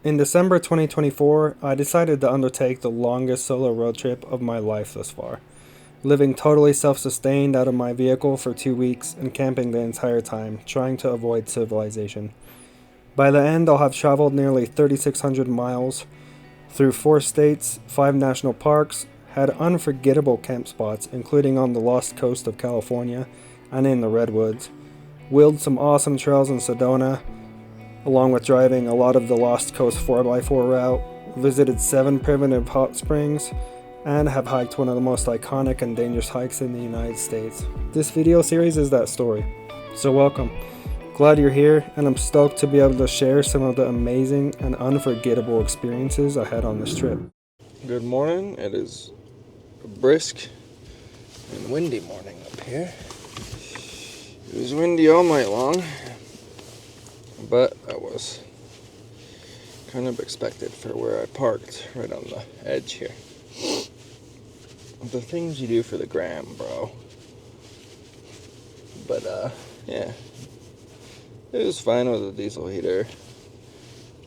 In December 2024, I decided to undertake the longest solo road trip of my life thus far, living totally self-sustained out of my vehicle for 2 weeks and camping the entire time, trying to avoid civilization. By the end, I'll have traveled nearly 3,600 miles through 4 states, 5 national parks, had unforgettable camp spots, including on the lost coast of California and in the Redwoods, wheeled some awesome trails in Sedona, along with driving a lot of the Lost Coast 4x4 route, visited 7 primitive hot springs, and have hiked one of the most iconic and dangerous hikes in the United States. This video series is that story, so welcome. Glad you're here, and I'm stoked to be able to share some of the amazing and unforgettable experiences I had on this trip. Good morning. It is a brisk and windy morning up here. It was windy all night long, but that was kind of expected for where I parked, right on the edge here. The things you do for the gram, bro. But, yeah. It was fine with the diesel heater.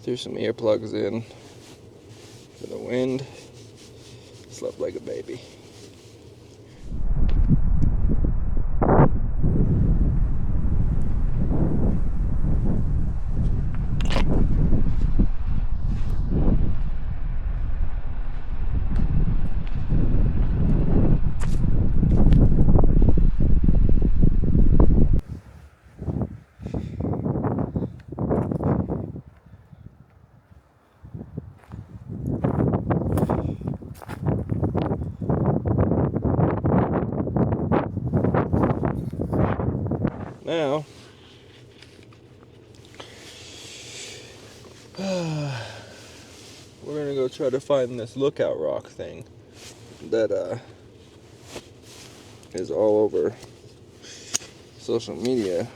Threw some earplugs in for the wind. Slept like a baby. Now, we're gonna go try to find this lookout rock thing that is all over social media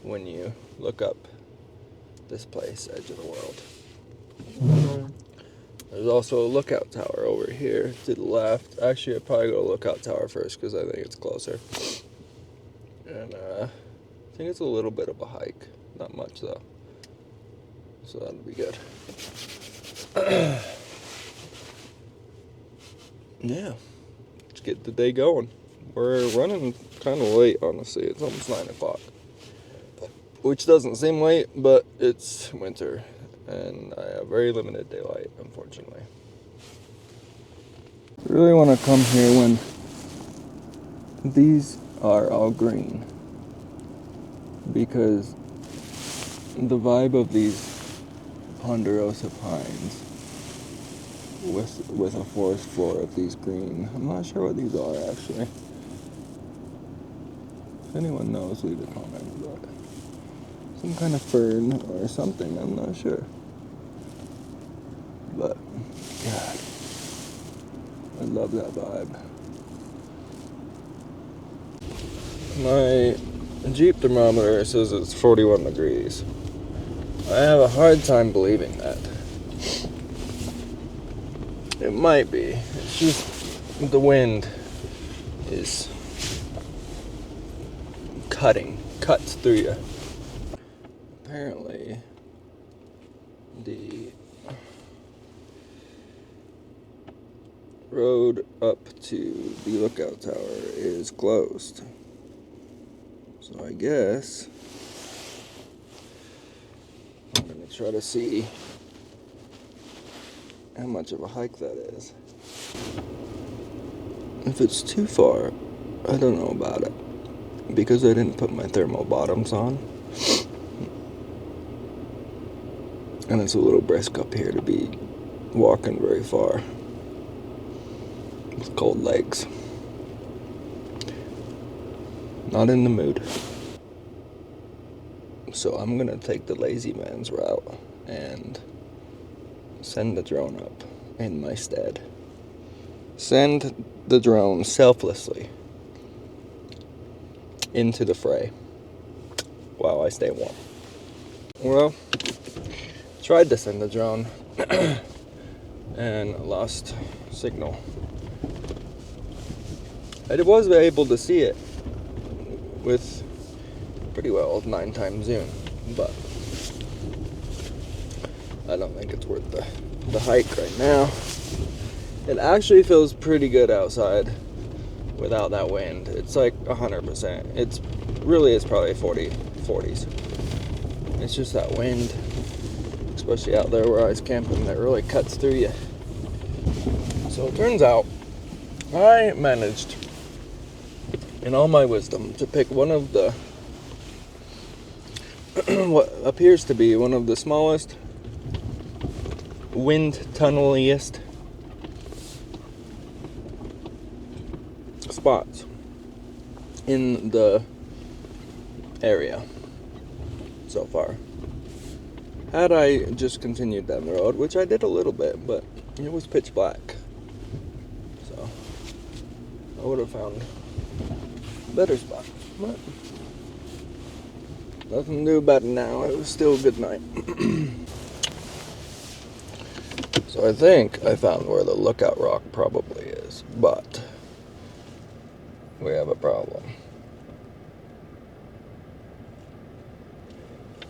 when you look up this place, Edge of the World. There's also a lookout tower over here to the left. Actually, I'd probably go to lookout tower first because I think it's closer. And I think it's a little bit of a hike. Not much though. So that'll be good. Yeah. Let's get the day going. We're running kind of late, honestly. It's almost 9 o'clock. Which doesn't seem late, but it's winter. And I have very limited daylight, unfortunately. I really want to come here when these are all green, because the vibe of these ponderosa pines with a forest floor of these green. I'm not sure what these are actually. If anyone knows, leave a comment about it. Some kind of fern or something, I'm not sure. But God, I love that vibe. My Jeep thermometer says it's 41 degrees. I have a hard time believing that. It might be. It's just the wind is cuts through you. Apparently, the road up to the lookout tower is closed. So I guess I'm gonna try to see how much of a hike that is. If it's too far, I don't know about it, because I didn't put my thermal bottoms on. And it's a little brisk up here to be walking very far with cold legs. Not in the mood. So I'm gonna take the lazy man's route and send the drone up in my stead. Send the drone selflessly into the fray while I stay warm. Well, tried to send the drone and lost signal. I was able to see it with pretty well 9x zoom, but I don't think it's worth the hike right now. It actually feels pretty good outside without that wind. It's like 100%. It's probably 40s. It's just that wind, especially out there where I was camping, that really cuts through you. So it turns out I managed, in all my wisdom, to pick one of the what appears to be one of the smallest, wind tunneliest spots in the area so far. Had I just continued down the road, which I did a little bit, but it was pitch black, so I would have found a better spot, but nothing to do about it now. It was still a good night. So I think I found where the lookout rock probably is, but we have a problem.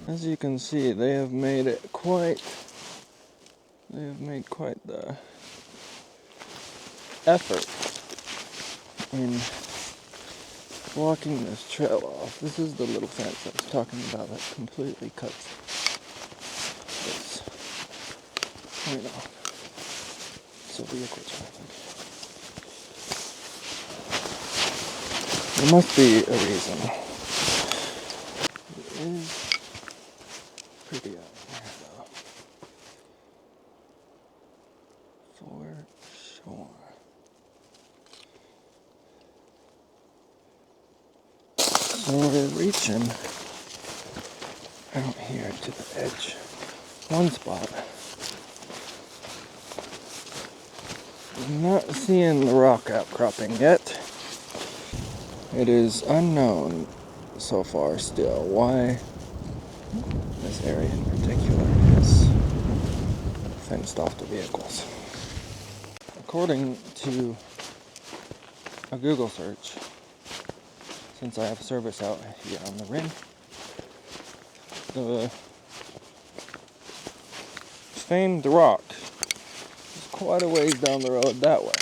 As you can see, they have made quite the effort in blocking this trail off. This is the little fence I was talking about that completely cuts this point off. So vehicle traffic. There must be a reason. It is pretty out here though. For sure. So we're reaching out here to the edge. One spot. I'm not seeing the rock outcropping yet. It is unknown so far still why this area in particular is fenced off to vehicles. According to a Google search, since I have service out here on the rim, the famed rock is quite a ways down the road that way.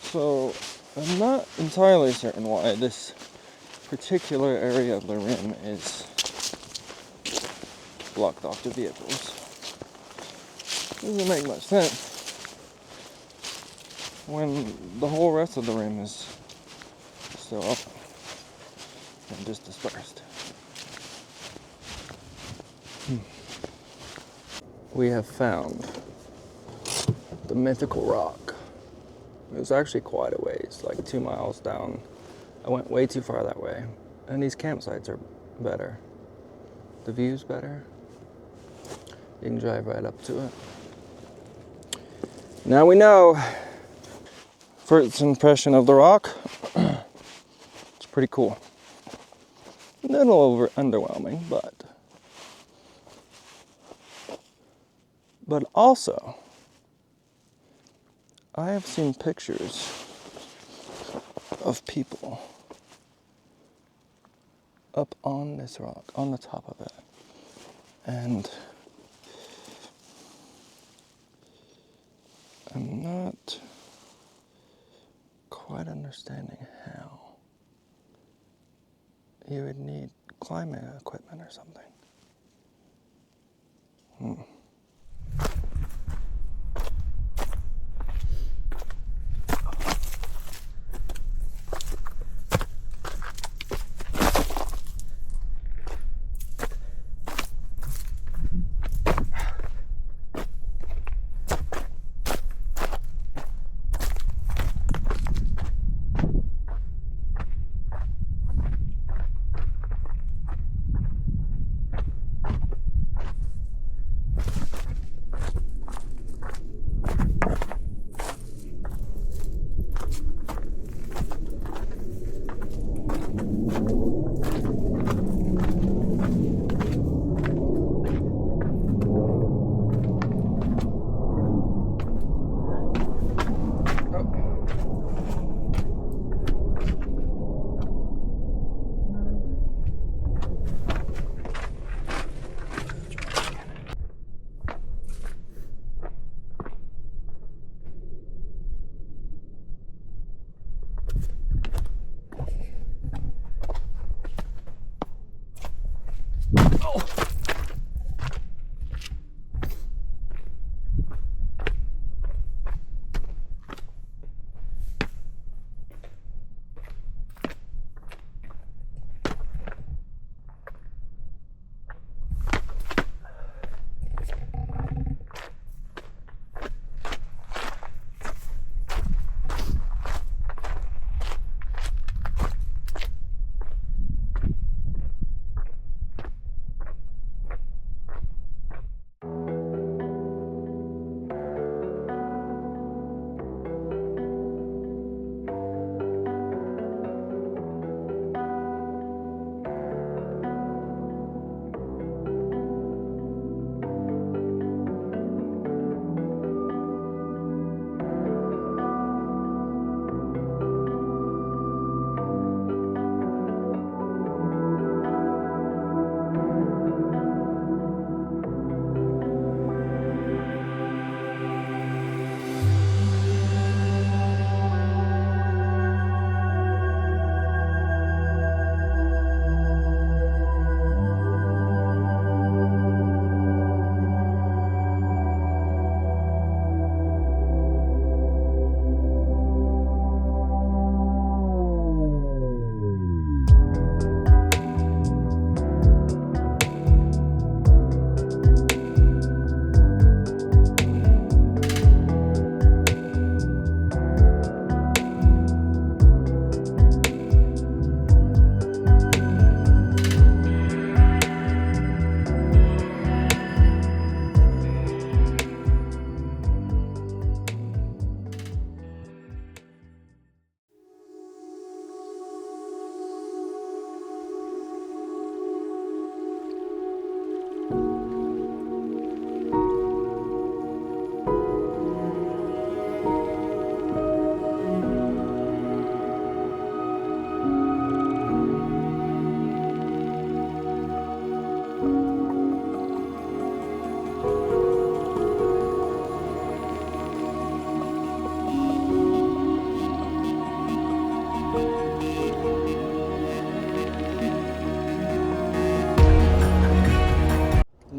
So I'm not entirely certain why this particular area of the rim is blocked off to vehicles. Doesn't make much sense when the whole rest of the rim is still up and just dispersed. We have found the mythical rock. It was actually quite a ways, like 2 miles down. I went way too far that way. And these campsites are better. The view's better. You can drive right up to it. Now we know. First impression of the rock, it's pretty cool. A little underwhelming, but also, I have seen pictures of people up on this rock, on the top of it, and I'm not quite understanding how. You would need climbing equipment or something.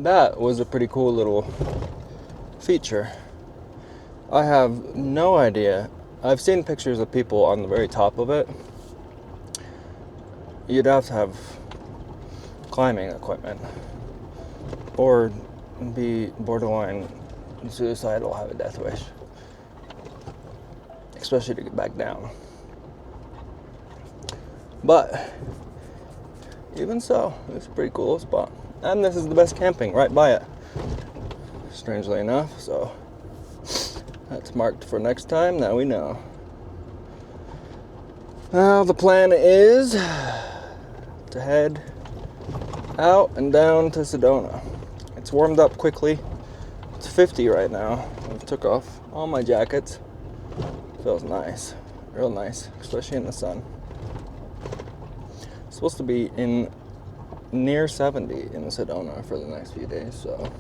that was a pretty cool little feature. I have no idea. I've seen pictures of people on the very top of it. You'd have to have climbing equipment or be borderline suicidal, have a death wish, especially to get back down. But even so, it's a pretty cool spot. And this is the best camping right by it, strangely enough. So that's marked for next time. Now we know. Now the plan is to head out and down to Sedona. It's warmed up quickly. It's 50 right now. I took off all my jackets. Feels nice, real nice, especially in the sun. It's supposed to be in near 70 in Sedona for the next few days, so.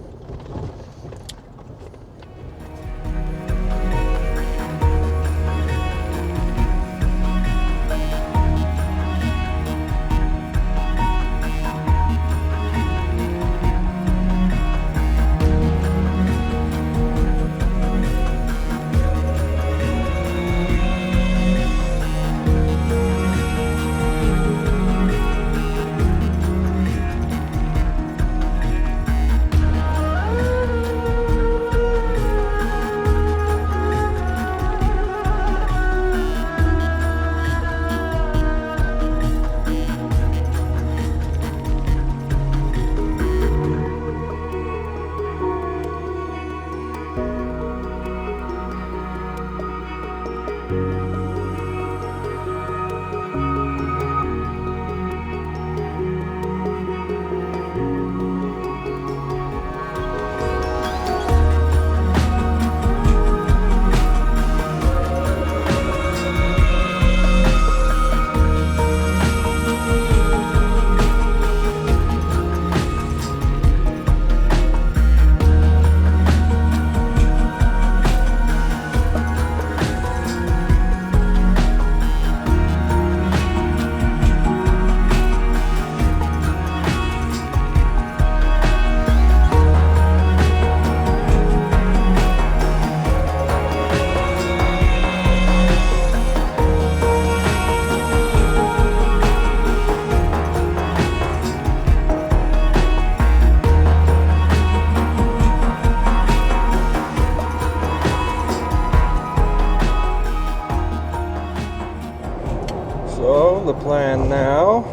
So the plan now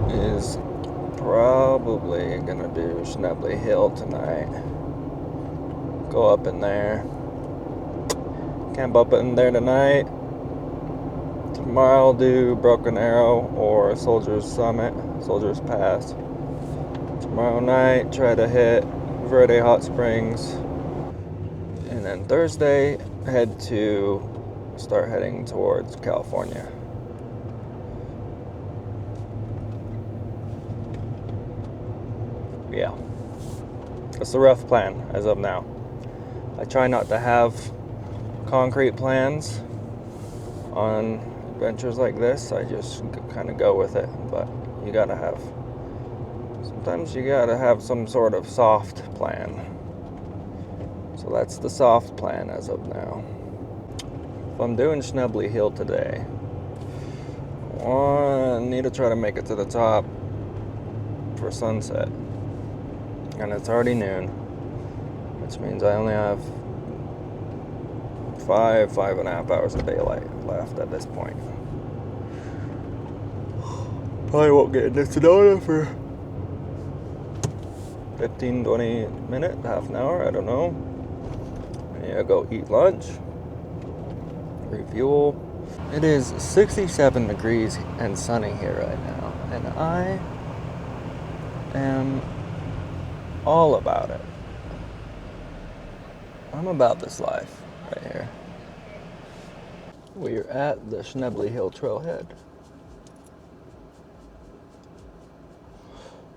is probably gonna do Schnebly Hill tonight. Go up in there. Camp up in there tonight. Tomorrow I'll do Broken Arrow or Soldier's Summit, Soldier's Pass. Tomorrow night try to hit Verde Hotsprings. And then Thursday start heading towards California. Yeah, it's a rough plan as of now. I try not to have concrete plans on adventures like this. I just kind of go with it, but sometimes you gotta have some sort of soft plan. So that's the soft plan as of now. If I'm doing Schnebly Hill today, I need to try to make it to the top for sunset. And it's already noon, which means I only have 5.5 hours of daylight left at this point. Probably won't get into Sedona for 15, 20 minutes, half an hour, I don't know. Yeah, go eat lunch, refuel. It is 67 degrees and sunny here right now, and I am all about it. I'm about this life right here. We're at the Schnebly Hill trailhead.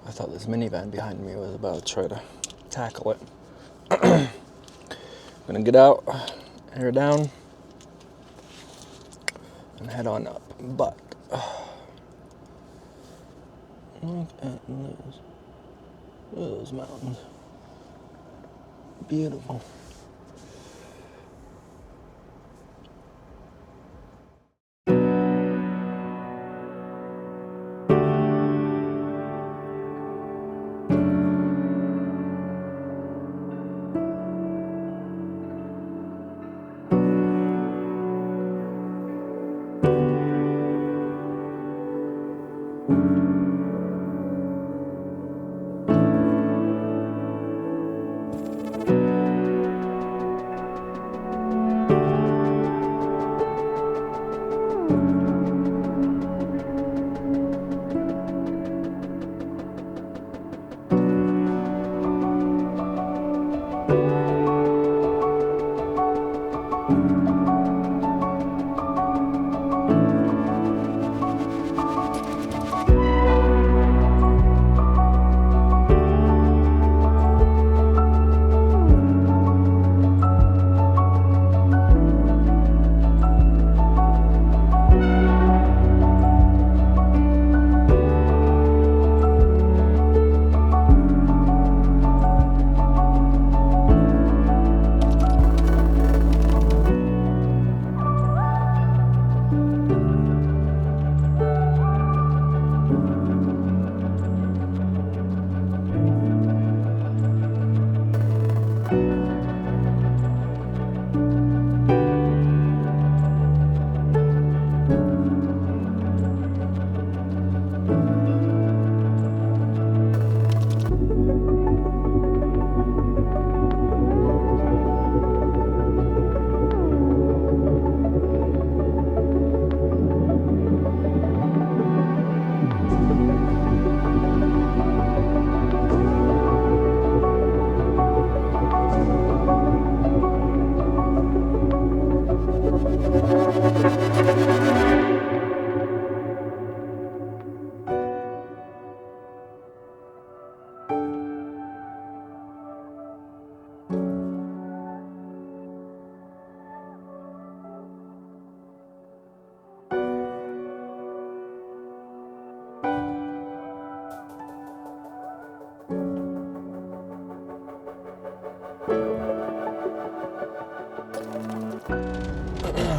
I thought this minivan behind me was about to try to tackle it. Gonna get out, hair down, and head on up. But look at this. Look at those mountains. Beautiful.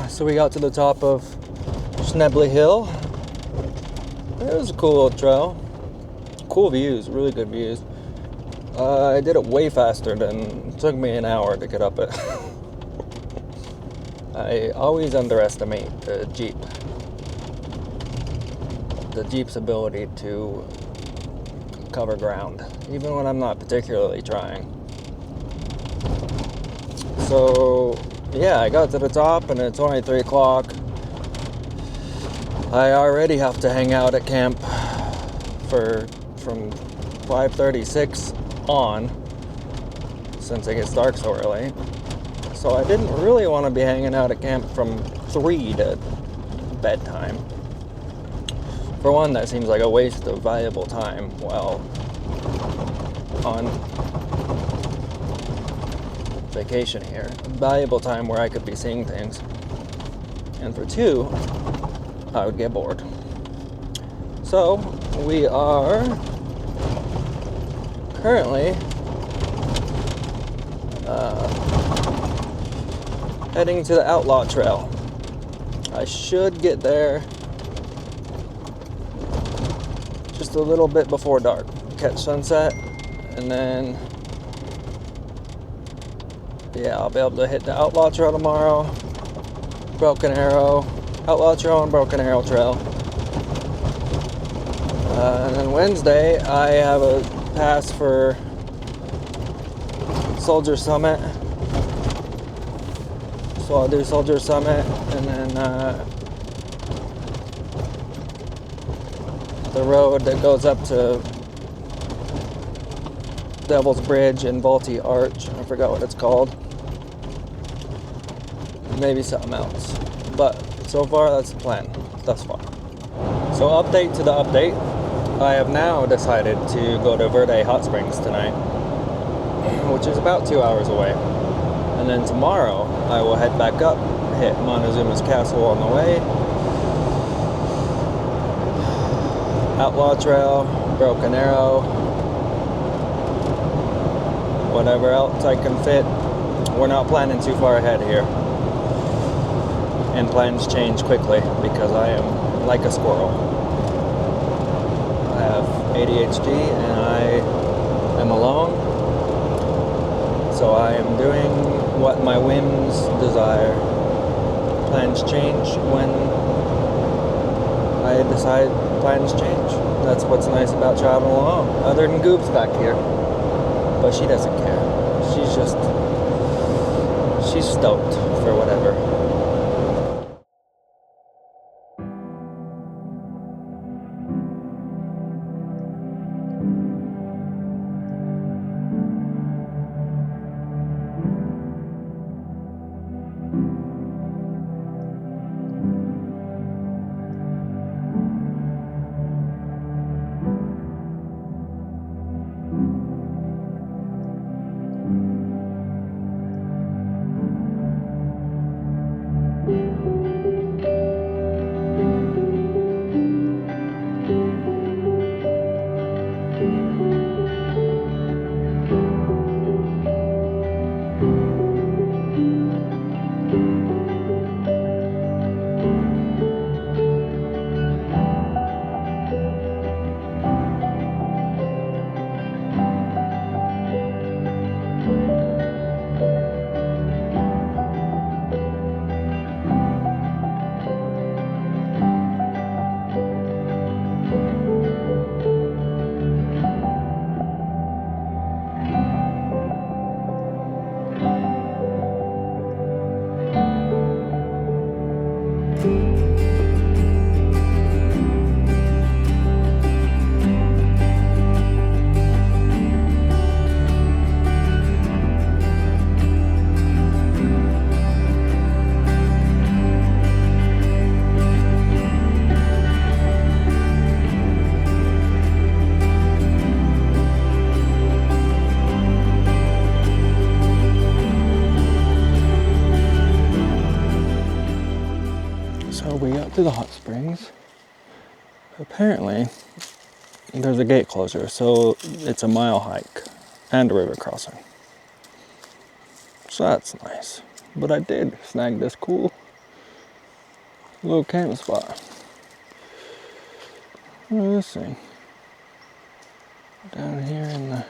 So we got to the top of Schnebly Hill. It was a cool little trail. Cool views, really good views. I did it way faster than it took me an hour to get up it. I always underestimate the Jeep. The Jeep's ability to cover ground, even when I'm not particularly trying. So, yeah, I got to the top and it's only 3 o'clock. I already have to hang out at camp from 5:36 on, since it gets dark so early. So I didn't really want to be hanging out at camp from 3 to bedtime. For one, that seems like a waste of valuable time while on vacation here. Valuable time where I could be seeing things. And for 2, I would get bored. So, we are currently heading to the Outlaw Trail. I should get there just a little bit before dark, catch sunset, and then yeah, I'll be able to hit the Outlaw Trail tomorrow, Broken Arrow, Outlaw Trail and Broken Arrow Trail. And then Wednesday, I have a pass for Soldier Summit. So I'll do Soldier Summit, and then the road that goes up to Devil's Bridge and Vaulty Arch. I forgot what it's called. Maybe something else. But so far, that's the plan thus far. So update to the update. I have now decided to go to Verde Hotsprings tonight, which is about 2 hours away. And then tomorrow, I will head back up, hit Montezuma's Castle on the way, Outlaw Trail, Broken Arrow, whatever else I can fit. We're not planning too far ahead here. And plans change quickly because I am like a squirrel. I have ADHD and I am alone. So I am doing what my whims desire. Plans change when I decide plans change. That's what's nice about traveling alone. Other than Goob's back here. But she doesn't care. She's stoked for whatever. So we got to the hot springs. Apparently, there's a gate closure, so it's a mile hike and a river crossing. So that's nice. But I did snag this cool little camp spot. Look at this thing. Down here in the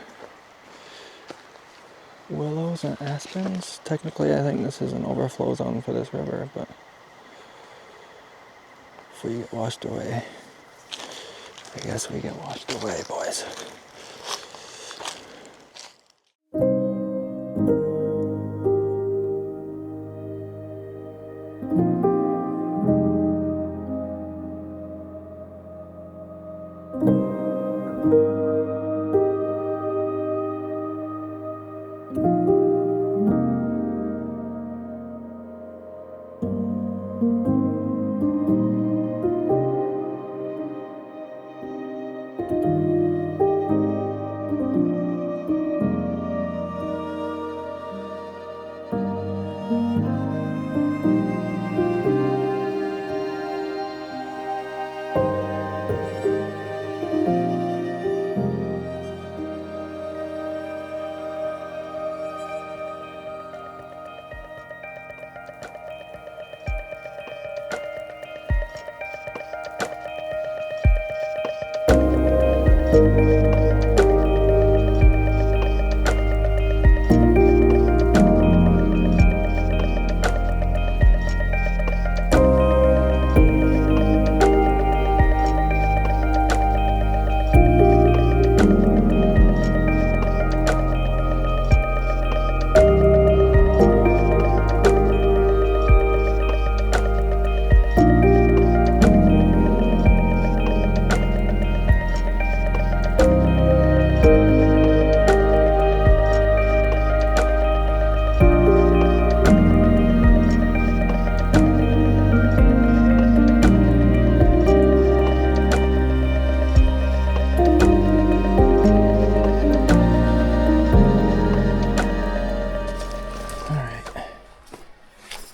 willows and aspens. Technically, I think this is an overflow zone for this river, but if we get washed away, I guess we get washed away, boys.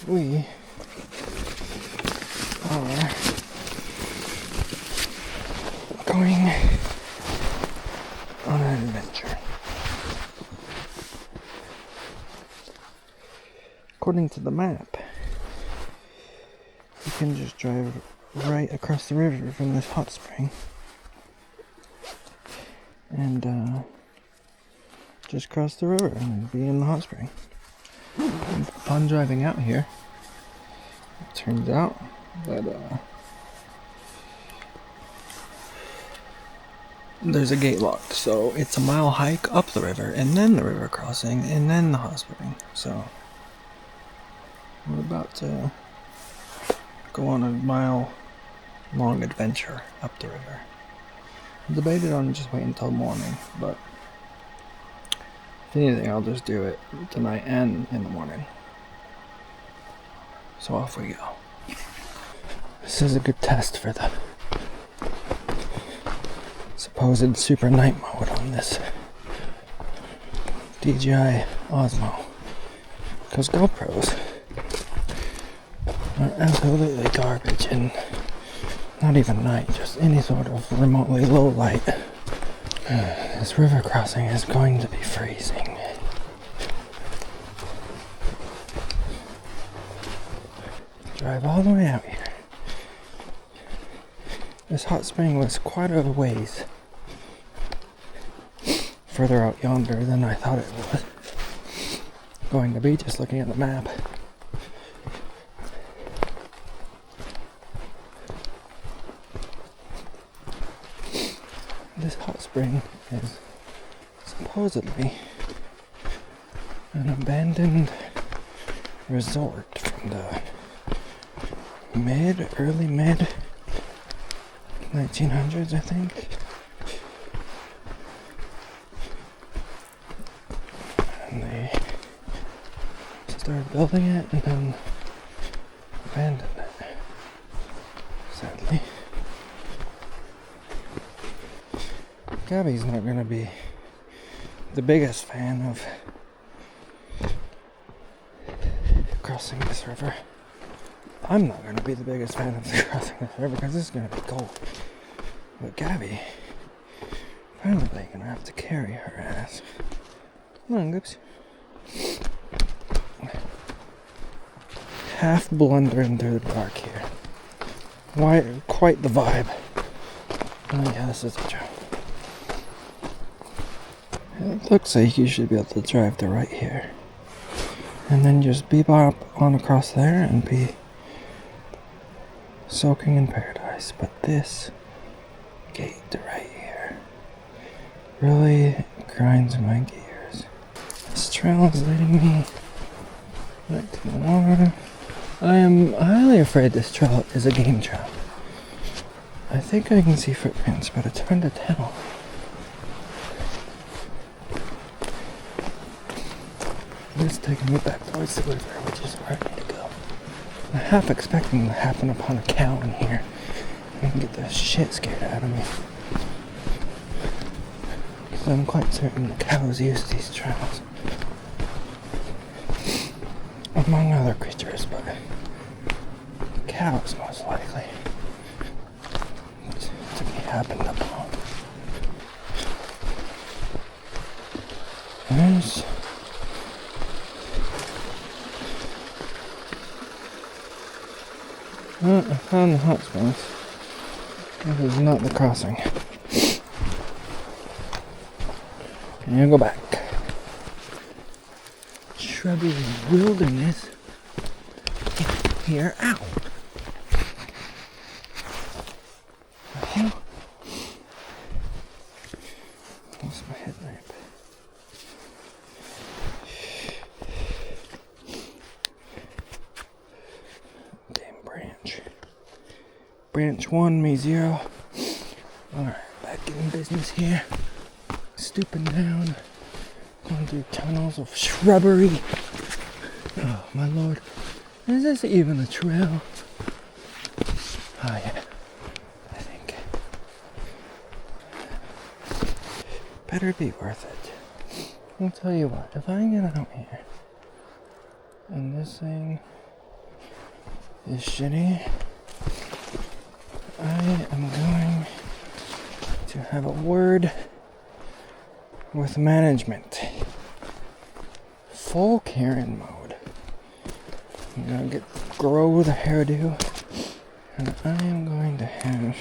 We are going on an adventure. according to the map, you can just drive right across the river from this hot spring and just cross the river and be in the hot spring. Fun driving out here. It turns out that there's a gate locked, so it's a mile hike up the river and then the river crossing and then the hot spring. So we're about to go on a mile long adventure up the river. I debated on just waiting until morning, but if anything, I'll just do it tonight and in the morning. So off we go. This is a good test for the supposed super night mode on this DJI Osmo. Because GoPros are absolutely garbage and not even night, just any sort of remotely low light. This river crossing is going to be freezing. Drive all the way out here. This hot spring was quite a ways further out yonder than I thought it was going to be, just looking at the map. This hot spring is supposedly an abandoned resort from the early mid 1900s, I think. And they started building it and then abandoned it, sadly. Gabby's not going to be the biggest fan of crossing this river. I'm not going to be the biggest fan of crossing this river because this is going to be cold. But Gabby, apparently going to have to carry her ass. Come on, Goops. Half blundering through the dark here. Why, quite the vibe. Oh yeah, this is a joke. It looks like you should be able to drive to right here. And then just bebop on across there and be soaking in paradise. But this gate right here really grinds my gears. This trail is leading me right to the water. I am highly afraid this trail is a game trail. I think I can see footprints, but it's hard to tell. It's taking me back towards the river, which is where I need to go. I'm half expecting to happen upon a cow in here and get the shit scared out of me. Because I'm quite certain the cows use these trails. Among other creatures, but cows most likely to be happened upon. There's I found the hot springs. This is not the crossing. Can you go back? Shrubby wilderness. Here, ow. The hell? What's my headlamp? Branch 1, me 0. Alright, back in business here. Stooping down. Going through tunnels of shrubbery. Oh, my lord. Is this even a trail? Oh, yeah. I think. Better be worth it. I'll tell you what, if I get out here and this thing is shitty, I am going to have a word with management. Full Karen mode. I'm gonna grow the hairdo, and I am going to have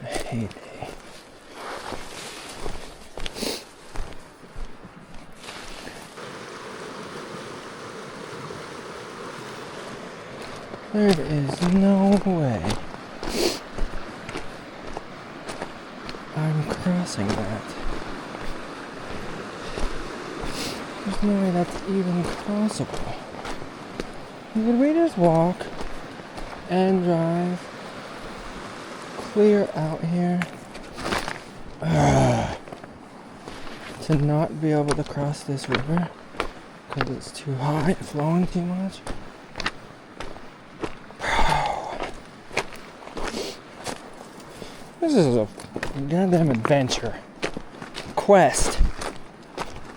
a heyday. There is no way I'm crossing that. There's no way that's even possible. Did we just walk and drive clear out here to not be able to cross this river because it's too high, flowing too much? This is a goddamn adventure. Quest.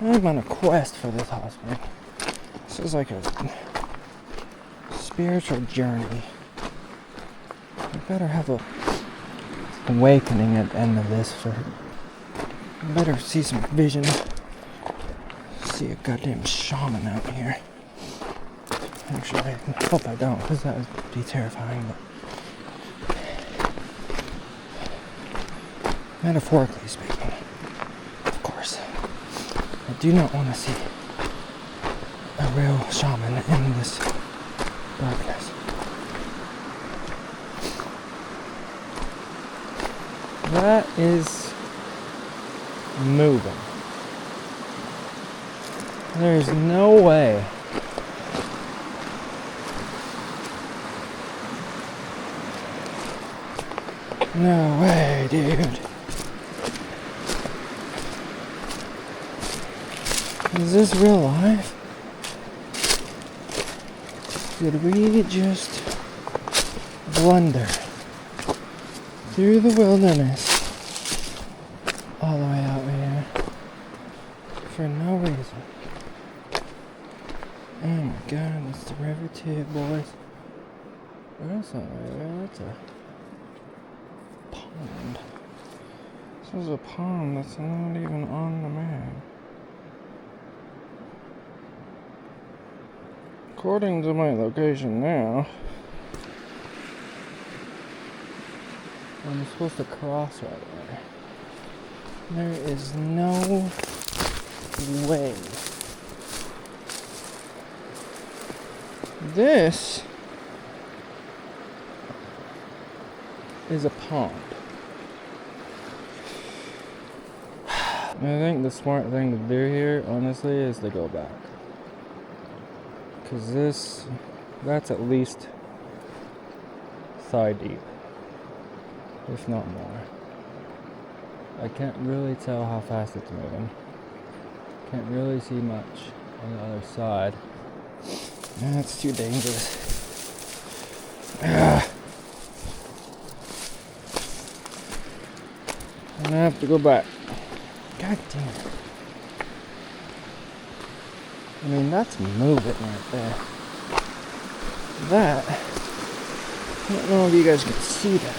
I'm on a quest for this hot spring. This is like a spiritual journey. I better have a awakening at the end of this. I better see some vision. See a goddamn shaman out here. Actually, I hope I don't, because that would be terrifying. But metaphorically speaking, of course, I do not want to see a real shaman in this darkness. That is moving. There's no way no way, dude. Is this real life? Did we just blunder through the wilderness all the way out here for no reason? Oh my god, it's the river too, boys. That's not a river, that's a pond. This is a pond that's not even on the map. According to my location now, I'm supposed to cross right there. There is no way. This is a pond. I think the smart thing to do here, honestly, is to go back. Because that's at least thigh deep, if not more. I can't really tell how fast it's moving. Can't really see much on the other side. That's too dangerous. I'm gonna have to go back. God damn it. I mean, that's moving right there. That, I don't know if you guys can see that.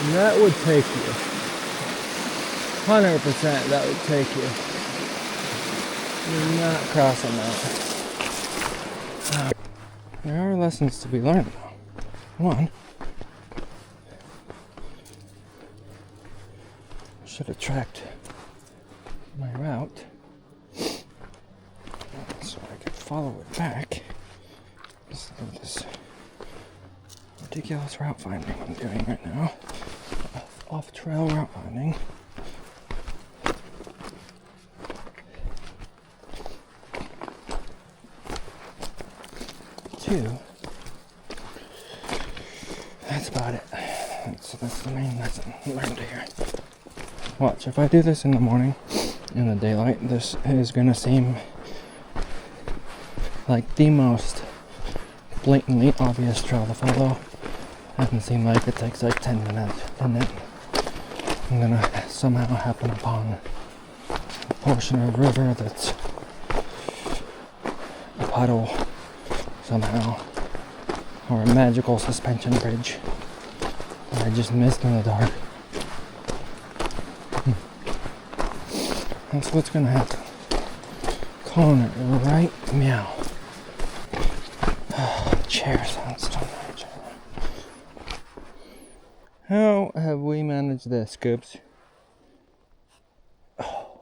And that would take you. 100% that would take you. You're not crossing that. There are lessons to be learned though. One, should have tracked my route so I could follow it back instead of this ridiculous route finding I'm doing right now. Off-trail route finding. Two, that's about it. That's the main lesson learned here. Watch, if I do this in the morning, in the daylight, this is gonna seem like the most blatantly obvious trail to follow. Doesn't seem like it takes like 10 minutes, and then I'm gonna somehow happen upon a portion of river that's a puddle somehow, or a magical suspension bridge that I just missed in the dark. That's what's gonna happen. Calling it right meow. Chair sounds so nice. How have we managed this, Scoops? Oh,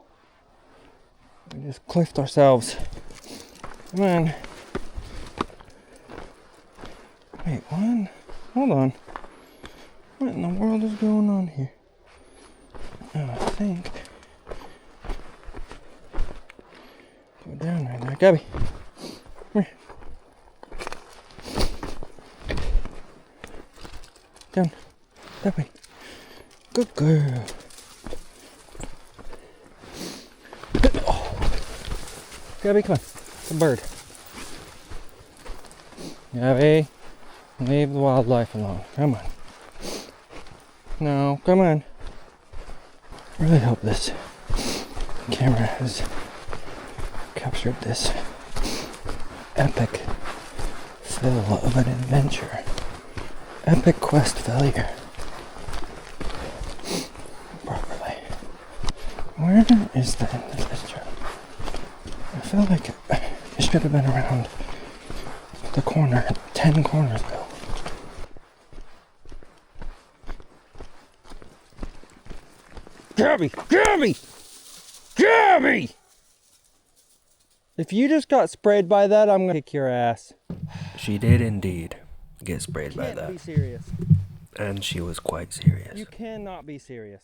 we just cliffed ourselves. Come on. Wait, what? Hold on. What in the world is going on here? Oh, I think. Go down right now. Gabby. Come here. Down. That way. Good girl. Oh. Gabby, come on. It's a bird. Gabby, leave the wildlife alone. Come on. No, come on. I really hope this camera has captured this epic fill of an adventure. Epic quest failure. Properly. Where is the end of this job? I feel like it should have been around the corner 10 corners ago. Gabby! Gabby! Gabby! If you just got sprayed by that, I'm gonna kick your ass. She did indeed get sprayed by You can't that. be serious. And she was quite serious. You cannot be serious.